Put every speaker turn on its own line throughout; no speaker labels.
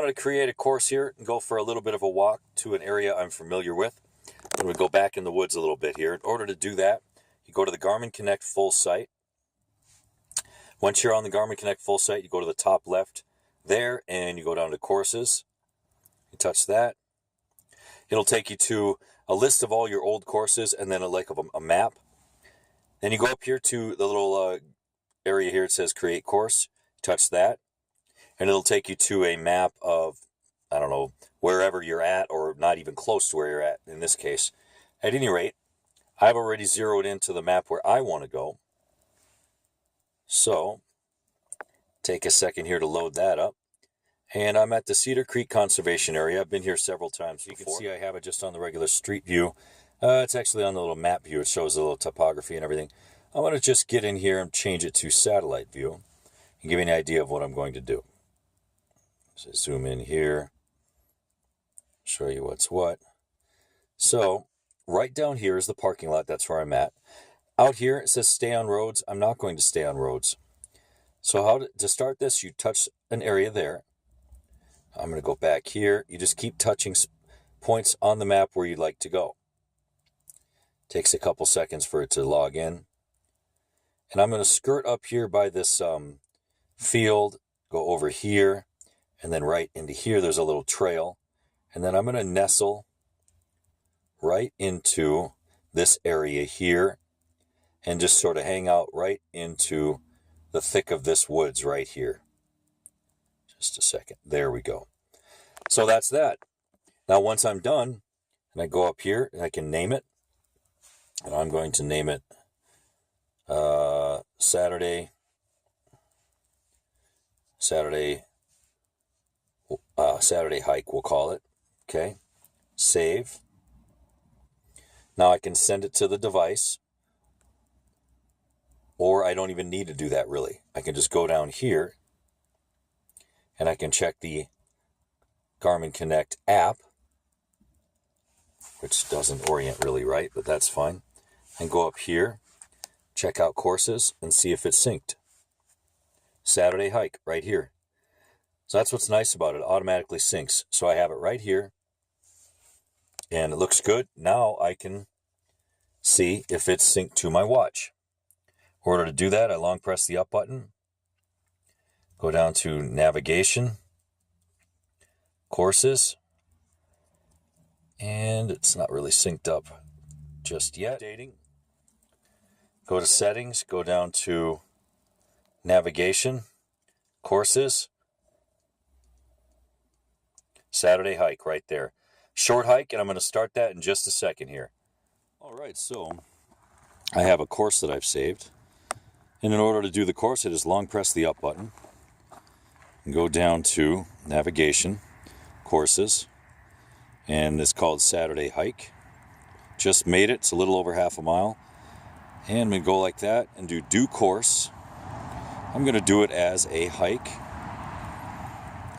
wanted to create a course here and go for a little bit of a walk to an area I'm familiar with. I'm going to go back in the woods a little bit here. In order to do that, you go to the Garmin Connect full site. Once you're on the Garmin Connect full site, you go to the top left there and you go down to courses. You touch that. It'll take you to a list of all your old courses and then a map. Then you go up here to the little area here. It says create course. Touch that. And it'll take you to a map of, I don't know, wherever you're at, or not even close to where you're at in this case. At any rate, I've already zeroed into the map where I want to go. So, take a second here to load that up. And I'm at the Cedar Creek Conservation Area. I've been here several times before. You can see I have it just on the regular street view. It's actually on the little map view. It shows a little topography and everything. I want to just get in here and change it to satellite view and give you an idea of what I'm going to do. So zoom in here, show you what's what. So right down here is the parking lot. That's where I'm at. Out here it says stay on roads. I'm not going to stay on roads. So to start this, you touch an area there. I'm going to go back here. You just keep touching points on the map where you'd like to go. Takes a couple seconds for it to log in. And I'm going to skirt up here by this field, go over here, and then right into here there's a little trail. And then I'm going to nestle right into this area here and just sort of hang out right into the thick of this woods right here. Just a second. There we go. So that's that. Now once I'm done, and I go up here and I can name it, and I'm going to name it Saturday hike, we'll call it. Okay. Save. Now I can send it to the device, or I don't even need to do that really. I can just go down here and I can check the Garmin Connect app, which doesn't orient really right, but that's fine. And go up here, check out courses, and see if it's synced. Saturday hike right here. So that's what's nice about it. It automatically syncs. So I have it right here, and it looks good. Now I can see if it's synced to my watch. In order to do that, I long press the up button, go down to navigation, courses, and it's not really synced up just yet. Go to settings, go down to navigation, courses, Saturday hike right there. Short hike, and I'm going to start that in just a second here. All right, so I have a course that I've saved. And in order to do the course, I just long press the up button and go down to navigation, courses, and it's called Saturday hike. Just made it. It's a little over half a mile. And I'm going to go like that and do course. I'm going to do it as a hike.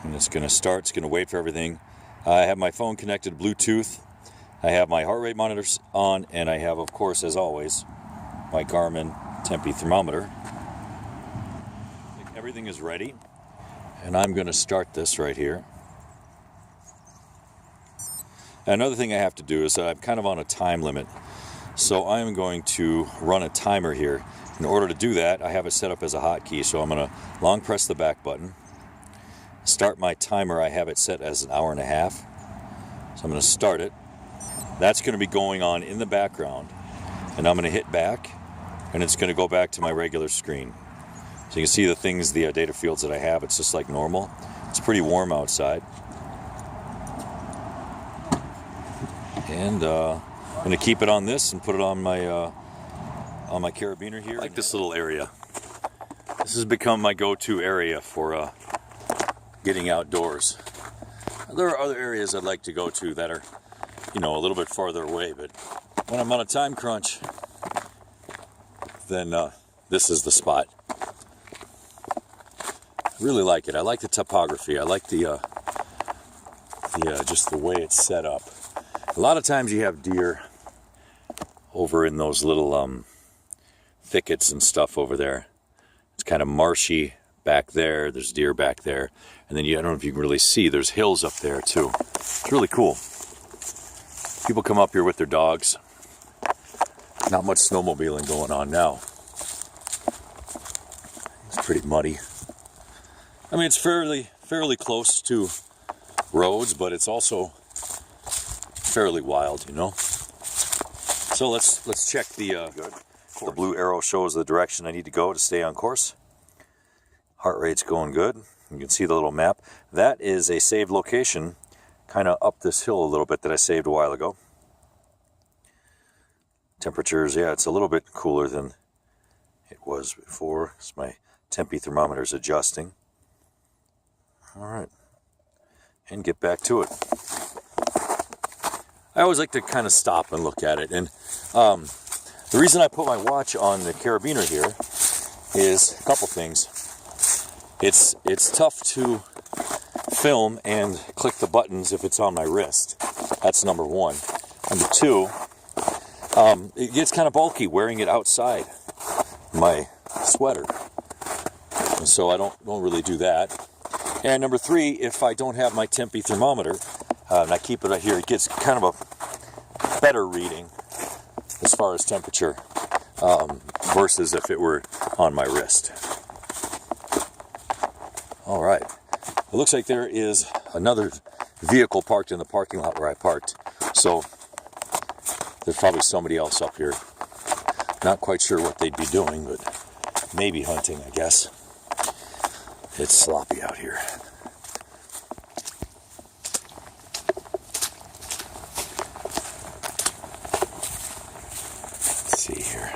And it's going to start. It's going to wait for everything. I have my phone connected to Bluetooth. I have my heart rate monitors on, and I have, of course, as always, my Garmin Tempe thermometer. Everything is ready, and I'm going to start this right here. Another thing I have to do is that I'm kind of on a time limit, so I'm going to run a timer here. In order to do that, I have it set up as a hotkey, so I'm going to long press the back button. Start my timer. I have it set as an hour and a half. So I'm going to start it. That's going to be going on in the background. And I'm going to hit back, and it's going to go back to my regular screen. So you can see the things, the data fields that I have. It's just like normal. It's pretty warm outside. And I'm going to keep it on this and put it on my carabiner here. I like this little area. This has become my go-to area for getting outdoors. There are other areas I'd like to go to that are, you know, a little bit farther away, but when I'm on a time crunch, then this is the spot. I really like it. I like the topography. I like the just the way it's set up. A lot of times you have deer over in those little thickets and stuff over there. It's kind of marshy back there, there's deer back there, and then I don't know if you can really see, there's hills up there too. It's really cool. People come up here with their dogs. Not much snowmobiling going on now. It's pretty muddy. I mean, it's fairly close to roads, but it's also fairly wild, you know. So let's check the blue arrow shows the direction I need to go to stay on course. Heart rate's going good. You can see the little map. That is a saved location, kind of up this hill a little bit that I saved a while ago. Temperatures, yeah, it's a little bit cooler than it was before. So my tempi thermometer is adjusting. All right, and get back to it. I always like to kind of stop and look at it, and the reason I put my watch on the carabiner here is a couple things. It's tough to film and click the buttons if it's on my wrist. That's number one. Number two, it gets kind of bulky wearing it outside my sweater, and so I don't really do that. And number three, if I don't have my tempi thermometer and I keep it right here, it gets kind of a better reading as far as temperature versus if it were on my wrist. All right, it looks like there is another vehicle parked in the parking lot where I parked, so there's probably somebody else up here. Not quite sure what they'd be doing, but maybe hunting, I guess. It's sloppy out here. Let's see here.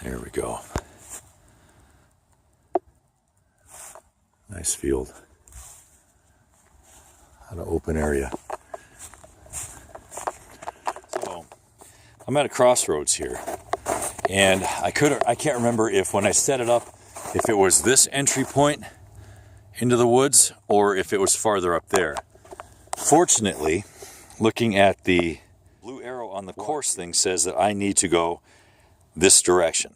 There we go. Nice field. An open area. So I'm at a crossroads here, and I can't remember if when I set it up, if it was this entry point into the woods or if it was farther up there. Fortunately, looking at the blue arrow on the course thing says that I need to go this direction.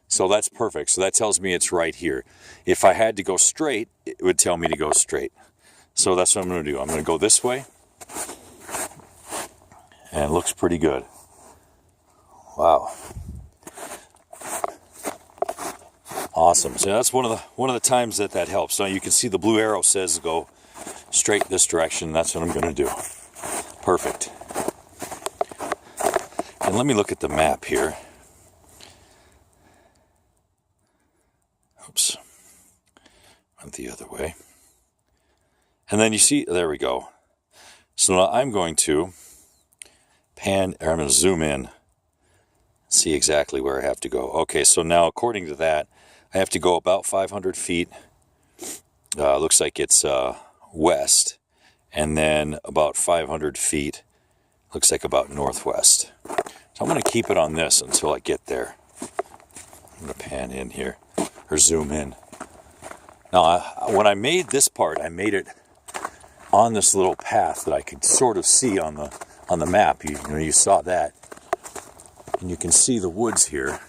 So that's perfect. So that tells me it's right here. If I had to go straight, it would tell me to go straight. So that's what I'm going to do. I'm going to go this way. And it looks pretty good. Wow. Awesome. So that's one of the times that helps. Now you can see the blue arrow says go straight this direction. That's what I'm going to do. Perfect. And let me look at the map here. Oops. Went the other way. And then you see, there we go. So now I'm going to I'm going to zoom in, see exactly where I have to go. Okay, so now according to that, I have to go about 500 feet. Looks like it's west, and then about 500 feet. Looks like about northwest. So I'm going to keep it on this until I get there. I'm going to pan in here, or zoom in. Now, when I made this part, I made it on this little path that I could sort of see on the map. You saw that, and you can see the woods here.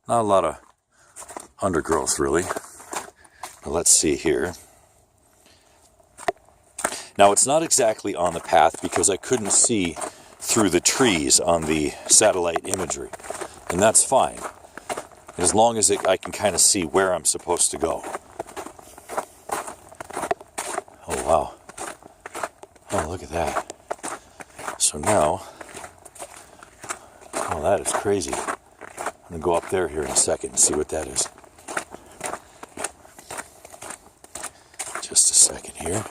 Not a lot of undergrowth, really. But let's see here. Now, it's not exactly on the path because I couldn't see through the trees on the satellite imagery. And that's fine, as long as I can kind of see where I'm supposed to go. Oh, wow. Oh, look at that. So now, oh, that is crazy. I'm going to go up there here in a second and see what that is. Just a second here.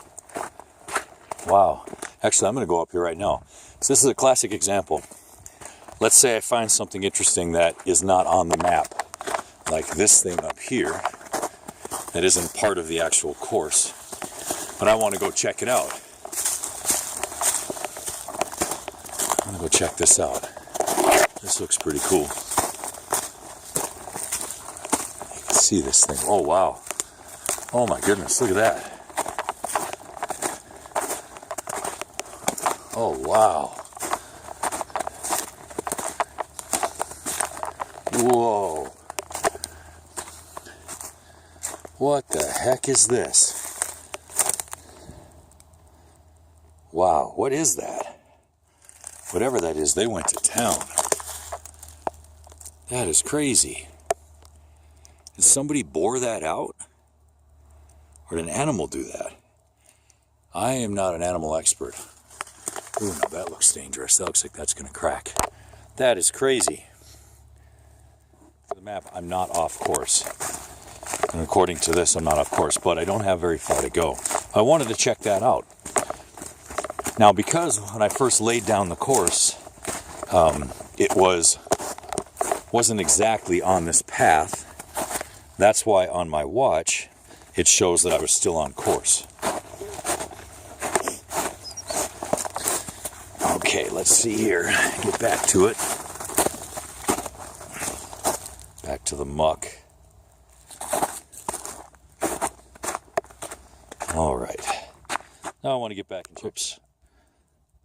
Wow. Actually, I'm going to go up here right now. So this is a classic example. Let's say I find something interesting that is not on the map, like this thing up here, that isn't part of the actual course, but I want to go check it out. I'm going to go check this out. This looks pretty cool. See this thing. Oh, wow. Oh my goodness, look at that. Oh, wow. Whoa. What the heck is this? Wow, what is that? Whatever that is, they went to town. That is crazy. Did somebody bore that out? Or did an animal do that? I am not an animal expert. Ooh, no, that looks dangerous. That looks like that's going to crack. That is crazy. For the map, I'm not off course. And according to this, I'm not off course, but I don't have very far to go. I wanted to check that out. Now, because when I first laid down the course, it wasn't exactly on this path. That's why on my watch, it shows that I was still on course. Okay, let's see here. Get back to it. Back to the muck. All right. Now I want to get back and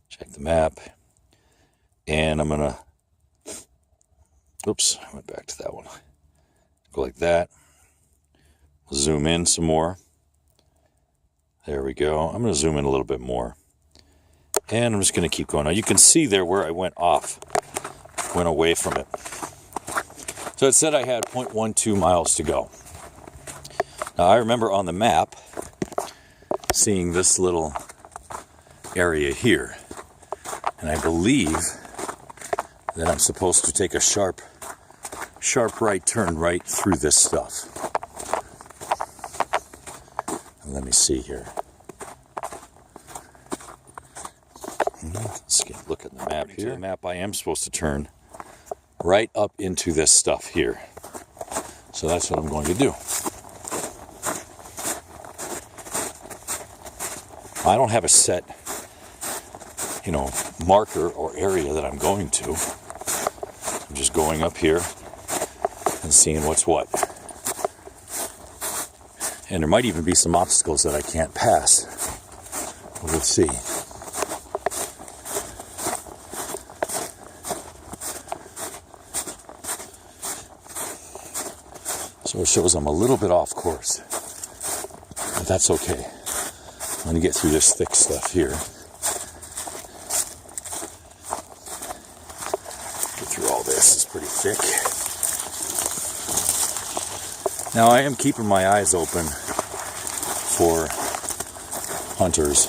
check the map. And I'm going to... Oops, I went back to that one. Go like that. Zoom in some more. There we go. I'm going to zoom in a little bit more. And I'm just going to keep going. Now you can see there where I went off. Went away from it. So it said I had 0.12 miles to go. Now I remember on the map seeing this little area here. And I believe that I'm supposed to take a sharp right turn right through this stuff. And let me see here. Let's look at the map here. The map, I am supposed to turn right up into this stuff here. So that's what I'm going to do. I don't have a set, marker or area that I'm going to. I'm just going up here and seeing what's what. And there might even be some obstacles that I can't pass. We'll see. So it shows I'm a little bit off course. But that's okay. I'm going to get through this thick stuff here. Get through all this. It's pretty thick. Now I am keeping my eyes open for hunters.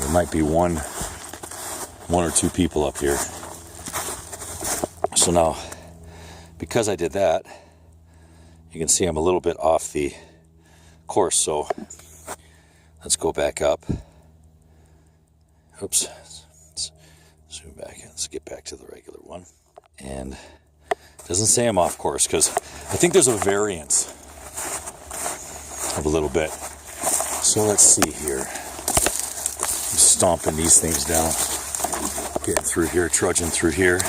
There might be one or two people up here. So now, because I did that, you can see I'm a little bit off the course, so let's go back up. Oops. Let's zoom back in. Let's get back to the regular one. And it doesn't say I'm off course because I think there's a variance of a little bit. So let's see here. I'm stomping these things down. Getting through here, trudging through here.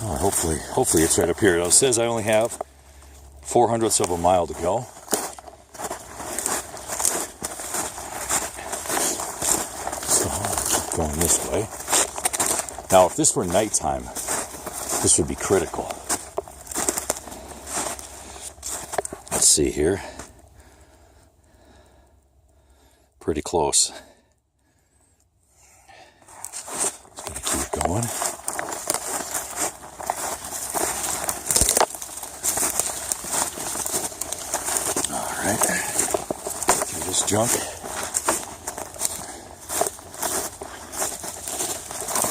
Oh, hopefully it's right up here. It says I only have 0.04 of a mile to go. So I'll keep going this way. Now, if this were nighttime, this would be critical. Let's see here. Pretty close. Just gonna keep going. Through this junk.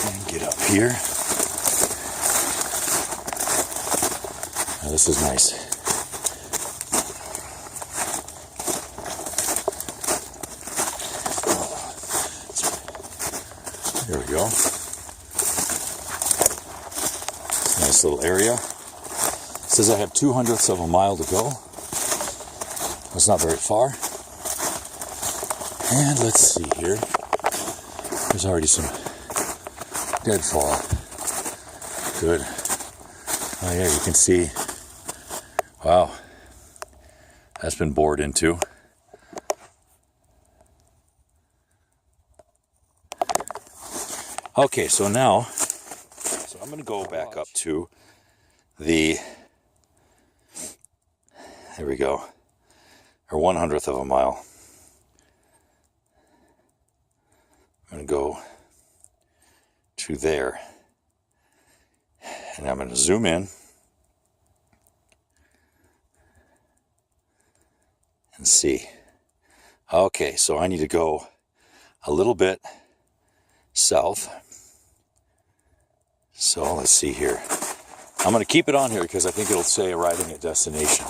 And get up here. Now this is nice. There we go. Nice little area. It says I have 0.02 of a mile to go. It's not very far. And let's see here. There's already some deadfall. Good. Oh yeah, you can see. Wow. That's been bored into. Okay, so now, I'm going to go back up to the, there we go, or 1/100th of a mile. I'm going to go to there, and I'm going to zoom in and see. Okay, so I need to go a little bit south. So let's see here. I'm going to keep it on here because I think it'll say arriving at destination,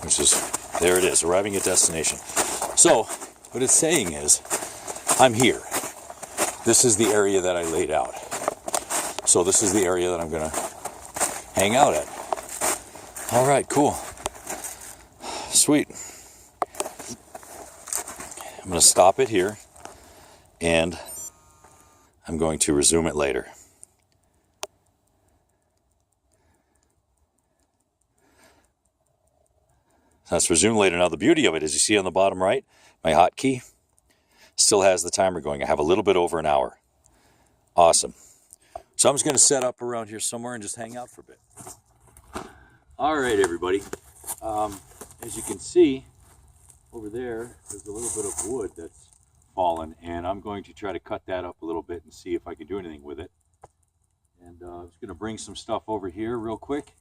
which is, there it is, arriving at destination. So what it's saying is, I'm here. This is the area that I laid out. So this is the area that I'm going to hang out at. All right, cool. Sweet. I'm going to stop it here, and I'm going to resume it later. Let's resume later. Now the beauty of it is, you see on the bottom right, my hotkey still has the timer going. I have a little bit over an hour. Awesome. So I'm just going to set up around here somewhere and just hang out for a bit. All right, everybody. As you can see, over there, there's a little bit of wood that's fallen, and I'm going to try to cut that up a little bit and see if I can do anything with it. And I'm just going to bring some stuff over here real quick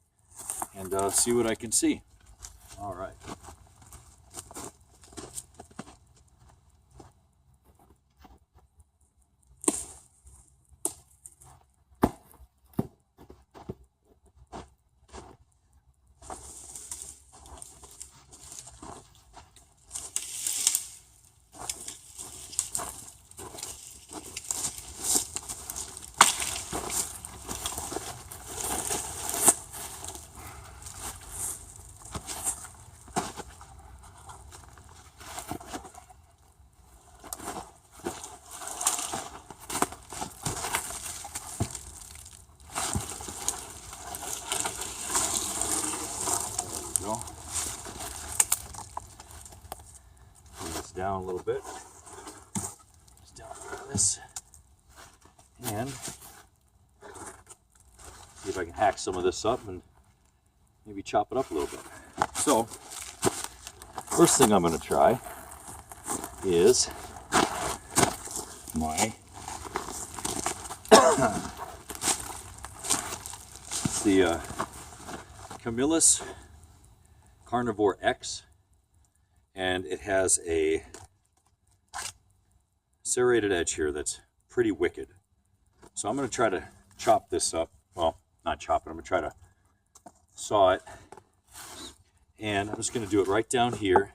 and see what I can see. All right. Down a little bit. Just down like this. And see if I can hack some of this up and maybe chop it up a little bit. So, first thing I'm going to try is my it's the Camillus Carnivore X. And it has a serrated edge here that's pretty wicked. So I'm going to try to chop this up. Well, not chop it. I'm going to try to saw it. And I'm just going to do it right down here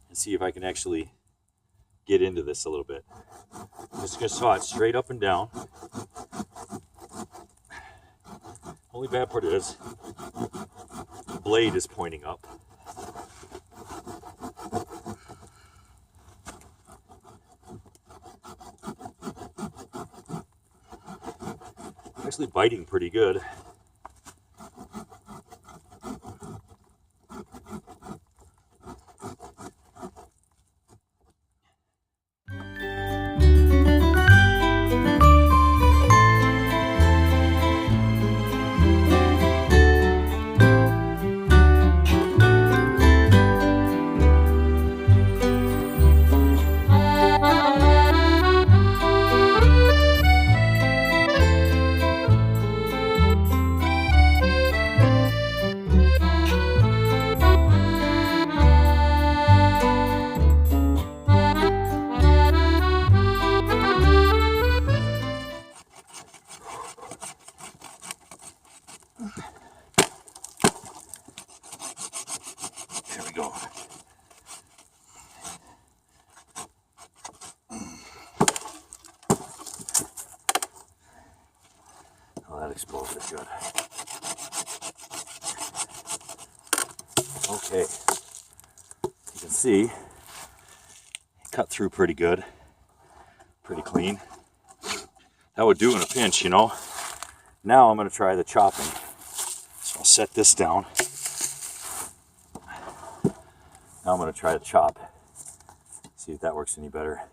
and see if I can actually get into this a little bit. I'm just going to saw it straight up and down. Only bad part is the blade is pointing up. Actually biting pretty good. Explosive good. Okay, you can see cut through pretty good, pretty clean. That would do in a pinch, you know. Now I'm going to try the chopping. So I'll set this down. Now I'm going to try to chop. See if that works any better.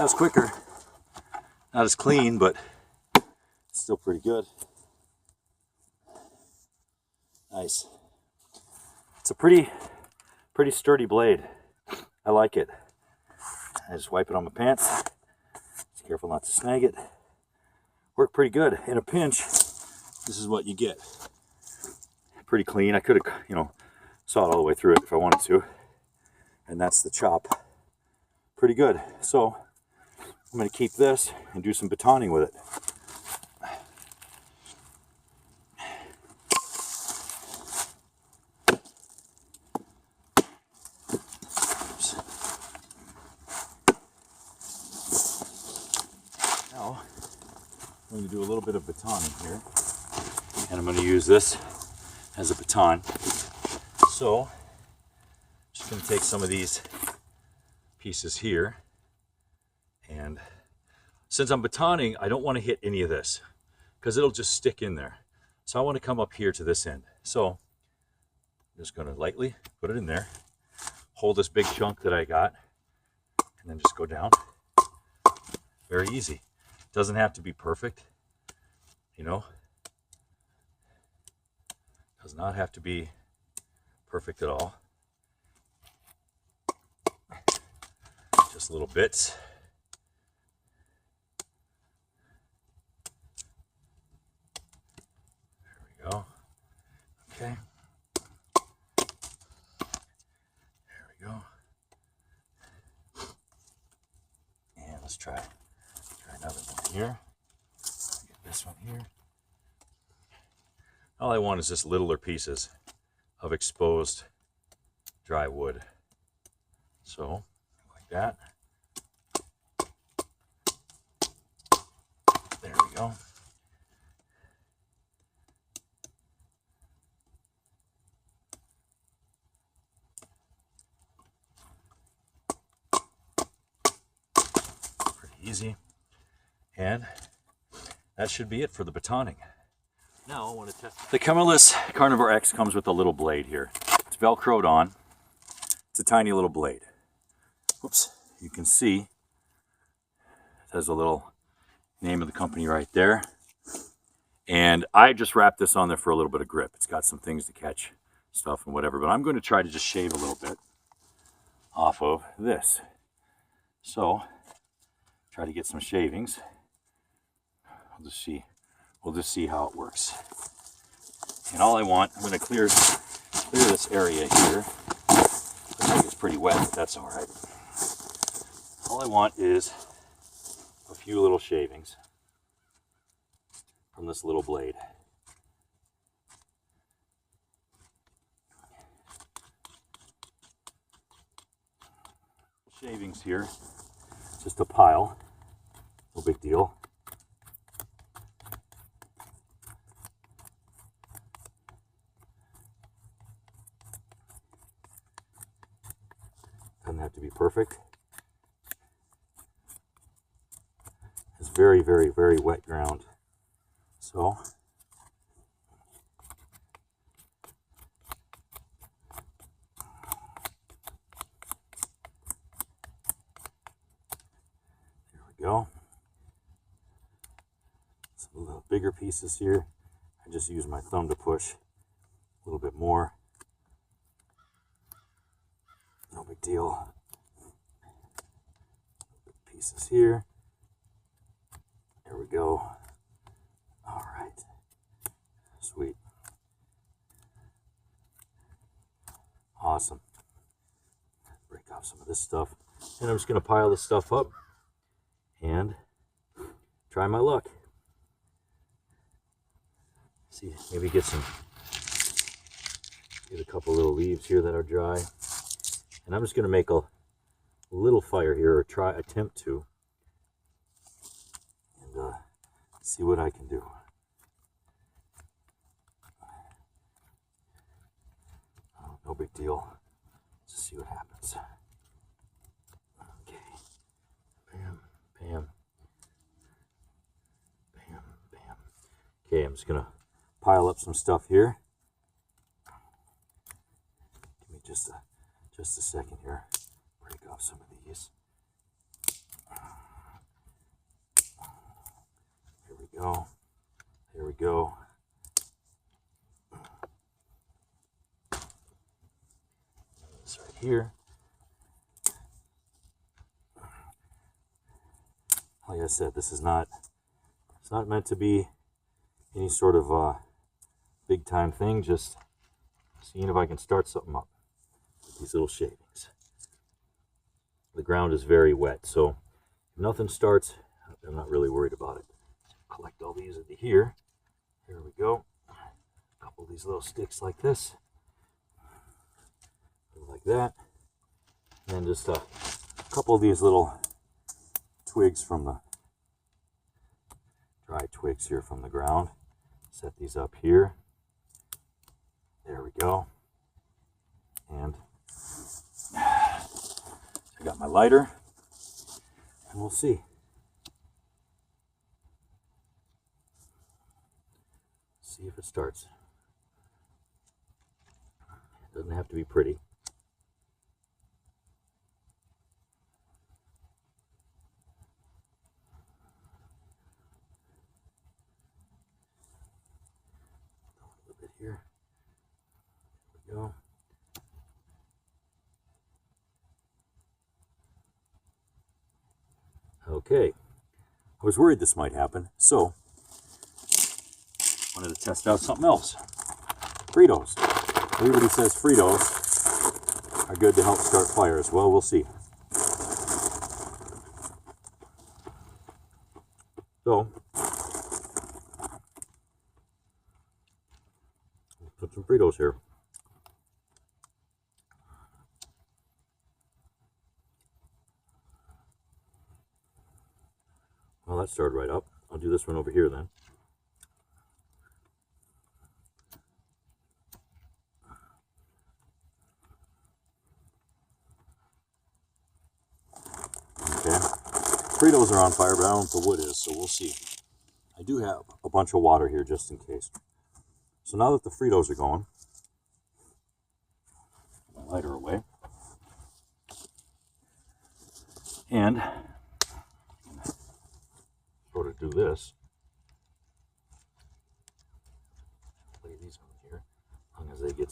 That was quicker. Not as clean, but still pretty good. Nice. It's a pretty sturdy blade. I like it. I just wipe it on my pants. Just careful not to snag it. Worked pretty good. In a pinch, this is what you get. Pretty clean. I could have, you know, saw it all the way through it if I wanted to. And that's the chop. Pretty good. So I'm going to keep this and do some batoning with it. Now I'm going to do a little bit of batoning here, and I'm going to use this as a baton. So I'm just going to take some of these pieces here, and since I'm batoning, I don't want to hit any of this because it'll just stick in there. So I want to come up here to this end. So I'm just going to lightly put it in there, hold this big chunk that I got, and then just go down. Very easy. Doesn't have to be perfect, you know. Does not have to be perfect at all. Just little bits. There we go. Okay. There we go. And let's try another one here. Get this one here. All I want is just littler pieces of exposed dry wood. So, like that. There we go. Pretty easy. And that should be it for the batoning. Now I want to test. The Camelus Carnivore X comes with a little blade here. It's velcroed on. It's a tiny little blade. Oops, you can see it has a little name of the company right there. And I just wrapped this on there for a little bit of grip. It's got some things to catch stuff and whatever, but I'm going to try to just shave a little bit off of this. So try to get some shavings. We'll just see how it works. And all I want, I'm going to clear this area here. Looks like it's pretty wet, but that's all right. All I want is a few little shavings from this little blade. Shavings here, just a pile, no big deal. Doesn't have to be perfect. It's very, very, very wet ground. So there we go. Some little bigger pieces here. I just use my thumb to push a little bit more. No big deal. Pieces here. There we go. All right. Sweet. Awesome. Break off some of this stuff. And I'm just going to pile this stuff up and try my luck. See, maybe get a couple little leaves here that are dry. And I'm just going to make a little fire here, or attempt to, and see what I can do. Oh, no big deal. Let's see what happens. Okay. Bam, bam, bam, bam. Okay, I'm just going to pile up some stuff here. Give me just a second here. Break off some of these. go. There we go. This right here. Like I said, this is not, it's not meant to be any sort of big time thing, just seeing if I can start something up with these little shavings. The ground is very wet, so if nothing starts, I'm not really worried about it. Collect all these into here. Here we go. A couple of these little sticks like this. Like that. And just a couple of these little twigs from the dry twigs here from the ground. Set these up here. There we go. And I got my lighter, and we'll see. See if it starts. It doesn't have to be pretty. A little bit here. There we go. Okay, I was worried this might happen, so wanted to test out something else. Fritos. Everybody says Fritos are good to help start fires. Well, we'll see. So, put some Fritos here. Well, that started right up. I'll do this one over here then. Okay. Fritos are on fire, but I don't know if the wood is, so we'll see. I do have a bunch of water here just in case. So now that the Fritos are going, put my lighter away. And sort of do this. Lay these on here, as long as they get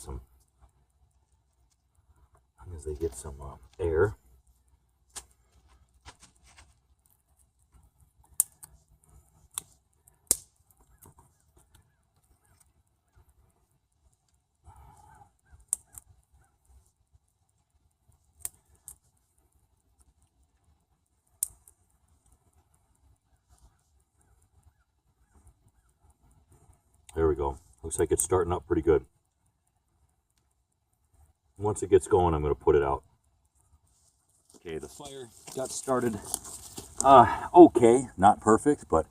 some, air. There we go. Looks like it's starting up pretty good. Once it gets going, I'm going to put it out. Okay, the fire got started. Okay, not perfect, but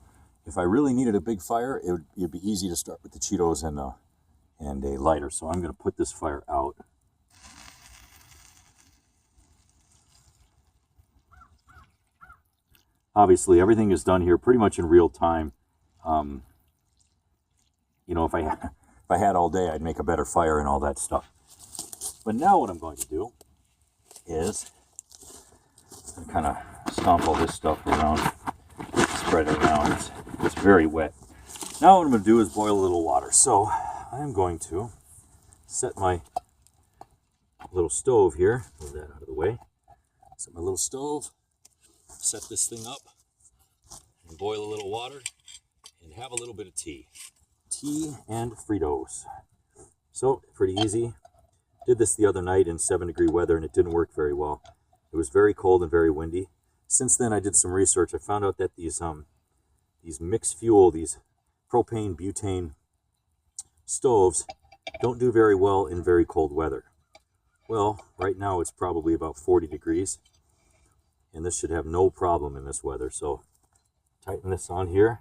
if I really needed a big fire, it'd be easy to start with the Cheetos and a lighter. So I'm going to put this fire out. Obviously, everything is done here pretty much in real time. You know, if I had all day, I'd make a better fire and all that stuff. But now what I'm going to do is kind of stomp all this stuff around, spread it around. It's very wet. Now what I'm going to do is boil a little water. So I'm going to set my little stove here. Move that out of the way. Set my little stove. Set this thing up and boil a little water and have a little bit of tea. Tea and Fritos. So pretty easy. Did this the other night in 7-degree weather and it didn't work very well. It was very cold and very windy. Since then I did some research. I found out that these mixed fuel, these propane butane stoves don't do very well in very cold weather. Well, right now it's probably about 40 degrees and this should have no problem in this weather. So tighten this on here,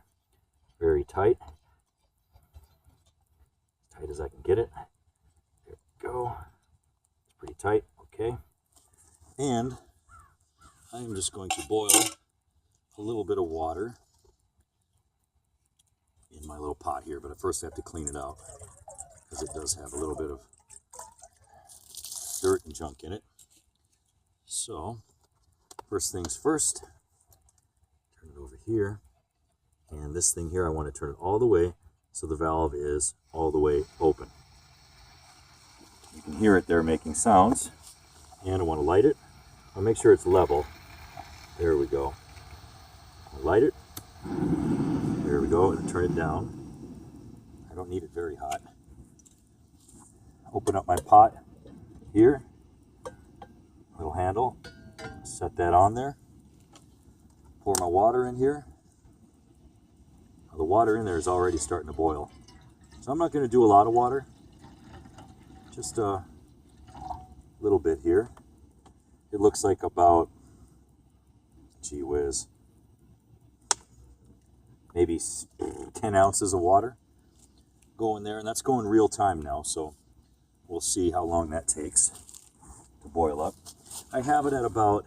very tight. Tight as I can get it. There we go. It's pretty tight. Okay. And I'm just going to boil a little bit of water in my little pot here, but at first I have to clean it out because it does have a little bit of dirt and junk in it. So first things first, turn it over here And this thing here, I want to turn it all the way so the valve is all the way open. You can hear it there making sounds. And I want to light it. I'll make sure it's level. There we go. I'll light it. There we go, and turn it down. I don't need it very hot. Open up my pot here. Little handle. Set that on there. Pour my water in here. Now, the water in there is already starting to boil. So I'm not going to do a lot of water. Just a little bit here. It looks like about, gee whiz, maybe 10 ounces of water go in there, and that's going real time now, so we'll see how long that takes to boil up. I have it at about,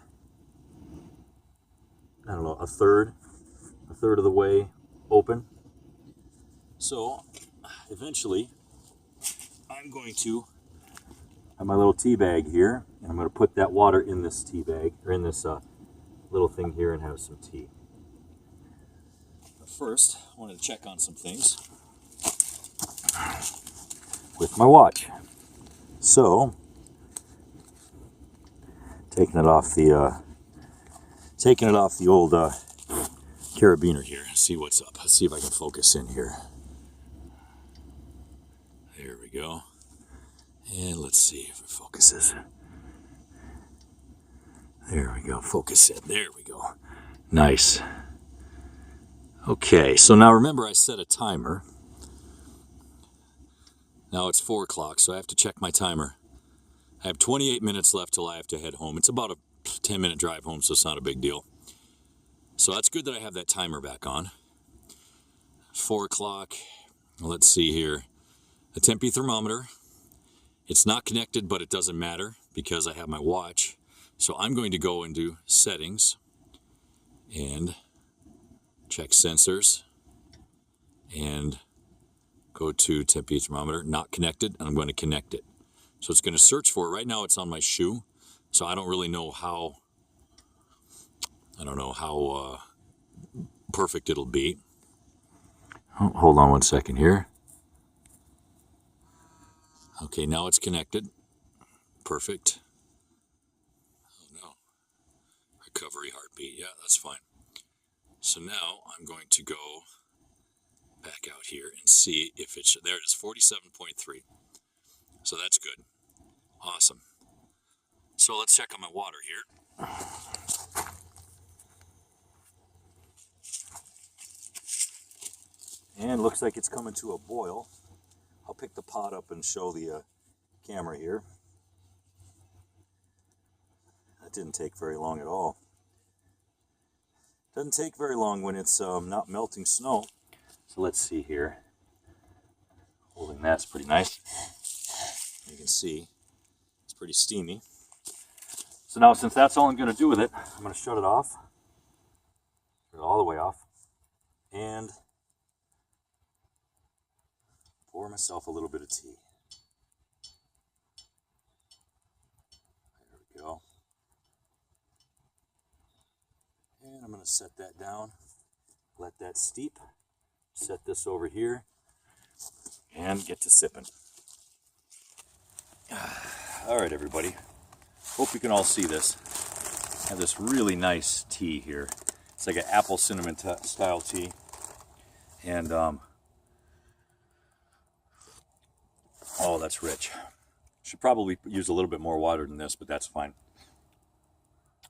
I don't know, a third of the way open. So eventually I'm going to have my little tea bag here, and I'm going to put that water in this tea bag, or in this little thing here, and have some tea. But first, I wanted to check on some things with my watch. So, taking it off the old carabiner here. See what's up. Let's see if I can focus in here. There we go. And let's see if it focuses. There we go. Focus in. There we go. Nice. Okay, so now remember I set a timer. Now it's 4 o'clock, so I have to check my timer. I have 28 minutes left till I have to head home. It's about a 10-minute drive home, so it's not a big deal. So that's good that I have that timer back on. 4 o'clock. Let's see here. A temp thermometer. It's not connected, but it doesn't matter because I have my watch. So I'm going to go into settings and check sensors and go to temp thermometer, not connected, and I'm going to connect it. So it's going to search for it. Right now it's on my shoe, so I don't really know how, perfect it'll be. Oh, hold on one second here. Okay, now it's connected. Perfect. Oh no. Recovery heartbeat. Yeah, that's fine. So now I'm going to go back out here and see if it's, there it is, 47.3. So that's good. Awesome. So let's check on my water here. And looks like it's coming to a boil. I'll pick the pot up and show the camera here. That didn't take very long at all. Doesn't take very long when it's not melting snow. So let's see here. Holding that's pretty nice. You can see it's pretty steamy. So now since that's all I'm going to do with it, I'm going to shut it off. Shut it all the way off. And pour myself a little bit of tea. There we go. And I'm going to set that down. Let that steep. Set this over here. And get to sipping. All right, everybody. Hope you can all see this. I have this really nice tea here. It's like an apple cinnamon style tea. And, oh, that's rich. Should probably use a little bit more water than this, but that's fine.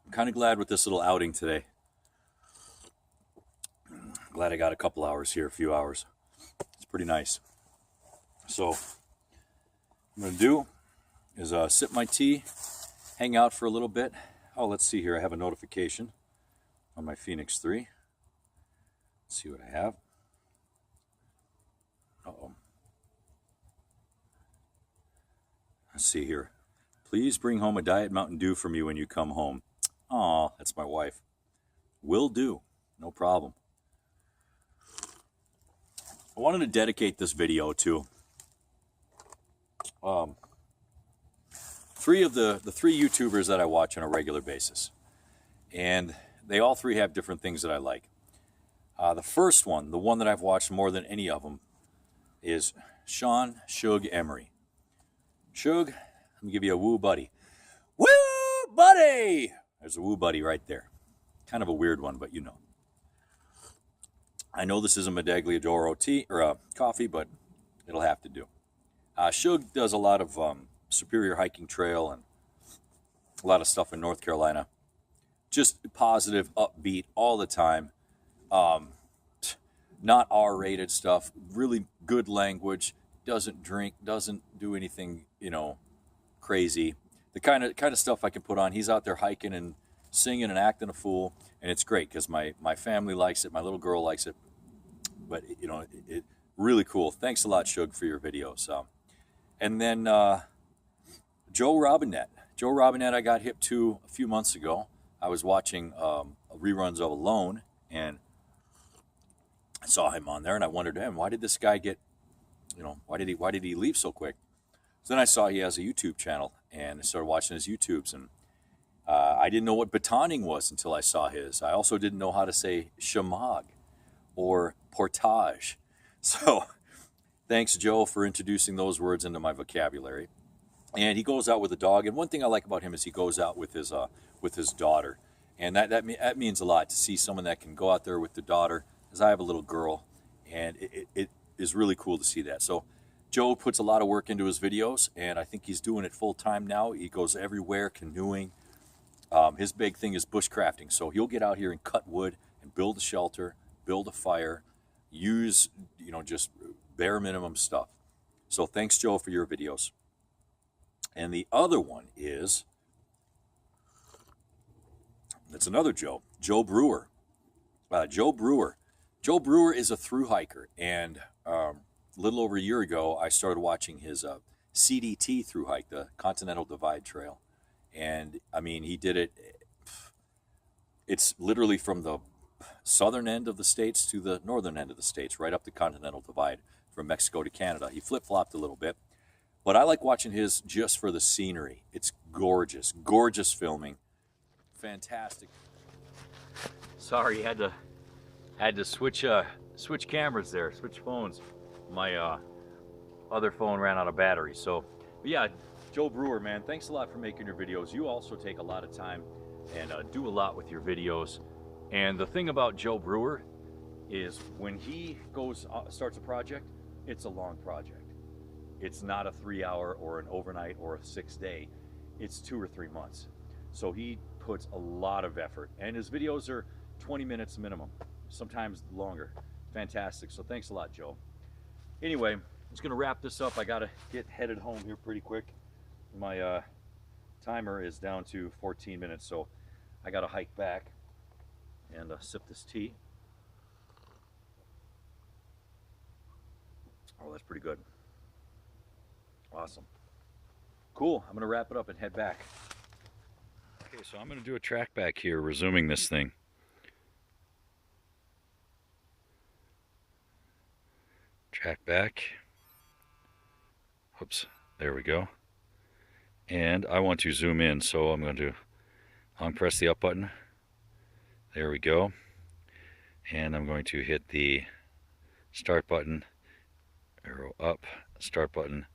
I'm kind of glad with this little outing today. Glad I got a couple hours here, a few hours. It's pretty nice. So, what I'm going to do is sip my tea, hang out for a little bit. Oh, let's see here. I have a notification on my Fenix 3. Let's see what I have. Uh-oh. Let's see here. Please bring home a Diet Mountain Dew for me when you come home. Aw, that's my wife. Will do. No problem. I wanted to dedicate this video to three of the three YouTubers that I watch on a regular basis. And they all three have different things that I like. The first one, the one that I've watched more than any of them, is Shug Emery. Shug, let me give you a woo buddy. Woo buddy! There's a woo buddy right there. Kind of a weird one, but you know. I know this isn't Medaglia d'Oro tea or coffee, but it'll have to do. Shug does a lot of Superior Hiking Trail and a lot of stuff in North Carolina. Just positive, upbeat all the time. Not R-rated stuff. Really good language. Doesn't drink. Doesn't do anything, you know, crazy. The kind of stuff I can put on. He's out there hiking and singing and acting a fool, and it's great because my family likes it. My little girl likes it. But you know, it really cool. Thanks a lot, Shug, for your videos. And then Joe Robinet. Joe Robinet, I got hip to a few months ago. I was watching reruns of Alone, and I saw him on there, and I wondered, man, why did this guy get, you know, why did he leave so quick? So then I saw he has a YouTube channel, and I started watching his YouTubes, and I didn't know what batoning was until I saw his. I also didn't know how to say shamag or portage. So thanks, Joe, for introducing those words into my vocabulary. And he goes out with a dog, and one thing I like about him is he goes out with his daughter, and that means a lot to see someone that can go out there with the daughter. As I have a little girl, and it is really cool to see that. So Joe puts a lot of work into his videos, and I think he's doing it full time now. He goes everywhere canoeing. His big thing is bushcrafting, so he'll get out here and cut wood and build a shelter, build a fire, use, you know, just bare minimum stuff. So thanks, Joe, for your videos. And the other one is, that's another Joe Brewer. Joe Brewer is a thru hiker, and a little over a year ago, I started watching his CDT thru hike, the Continental Divide Trail. And I mean, he did it. It's literally from the southern end of the states to the northern end of the states, right up the Continental Divide from Mexico to Canada. He flip-flopped a little bit, but I like watching his just for the scenery. It's gorgeous, gorgeous filming, fantastic. Sorry, had to switch cameras there, switch phones. My other phone ran out of battery. So, but yeah, Joe Brewer, man, thanks a lot for making your videos. You also take a lot of time and do a lot with your videos. And the thing about Joe Brewer is when he starts a project, it's a long project. It's not a 3-hour or an overnight or a 6-day. It's 2 or 3 months. So he puts a lot of effort, and his videos are 20 minutes minimum, sometimes longer. Fantastic. So thanks a lot, Joe. Anyway, I'm just gonna wrap this up. I gotta get headed home here pretty quick. My timer is down to 14 minutes, so I gotta hike back and sip this tea. Oh, that's pretty good. Awesome. Cool. I'm gonna wrap it up and head back. Okay, so I'm gonna do a track back here, resuming this thing. Track back. Oops, there we go. And I want to zoom in, so I'm going to long press the up button. There we go. And I'm going to hit the start button, arrow up, start button.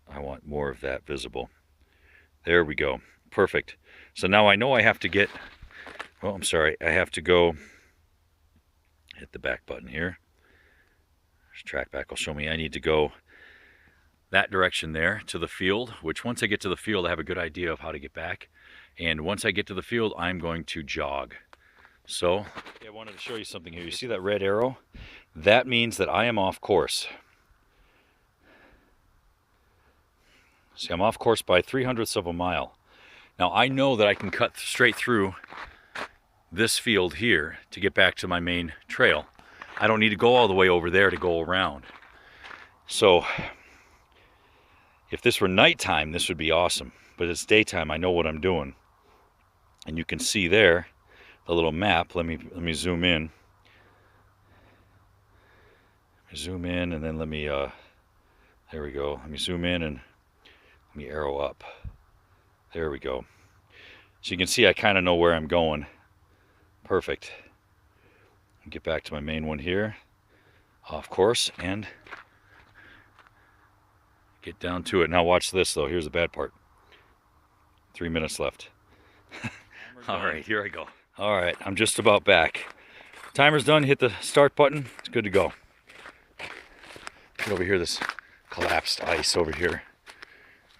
I want more of that visible. There we go. Perfect. So now I know I have to get, oh, I'm sorry, I have to go hit the back button here. Track back will show me I need to go that direction there to the field, which once I get to the field, I have a good idea of how to get back. And once I get to the field, I'm going to jog. So I wanted to show you something here. You see that red arrow? That means that I am off course. See, I'm off course by 0.03 of a mile. Now I know that I can cut straight through this field here to get back to my main trail. I don't need to go all the way over there to go around. So if this were nighttime, this would be awesome. But it's daytime, I know what I'm doing. And you can see there the little map. Let me zoom in. Zoom in, and then let me there we go. Let me zoom in and let me arrow up. There we go. So you can see I kind of know where I'm going. Perfect.
Get back to my main one here, off course, and get down to it. Now watch this though, here's the bad part. 3 minutes left. All right, here I go. All right, I'm just about back. Timer's done, hit the start button, it's good to go. Get over here, this collapsed ice over here.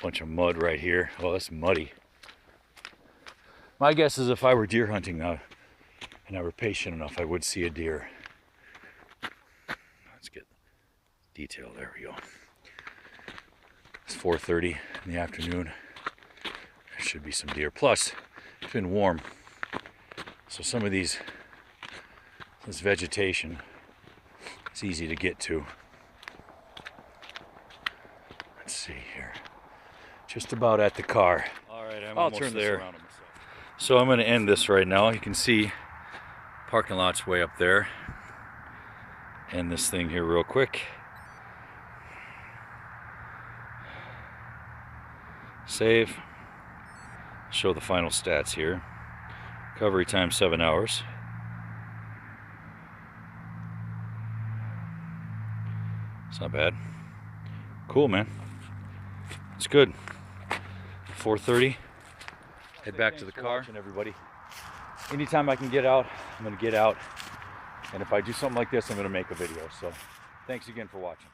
Bunch of mud right here. Oh, that's muddy. My guess is if I were deer hunting now, and I were patient enough, I would see a deer. Let's get detail, there we go. It's 4:30 in the afternoon. There should be some deer. Plus, it's been warm. So some of this vegetation, it's easy to get to. Let's see here. Just about at the car. All right, I'm almost turn there. So I'm going to end this right now. You can see parking lot's way up there. End this thing here real quick. Save. Show the final stats here. Recovery time 7 hours. It's not bad. Cool, man. It's good. 4:30. Head back to the car. Everybody. Anytime I can get out, I'm going to get out. And if I do something like this, I'm going to make a video. So thanks again for watching.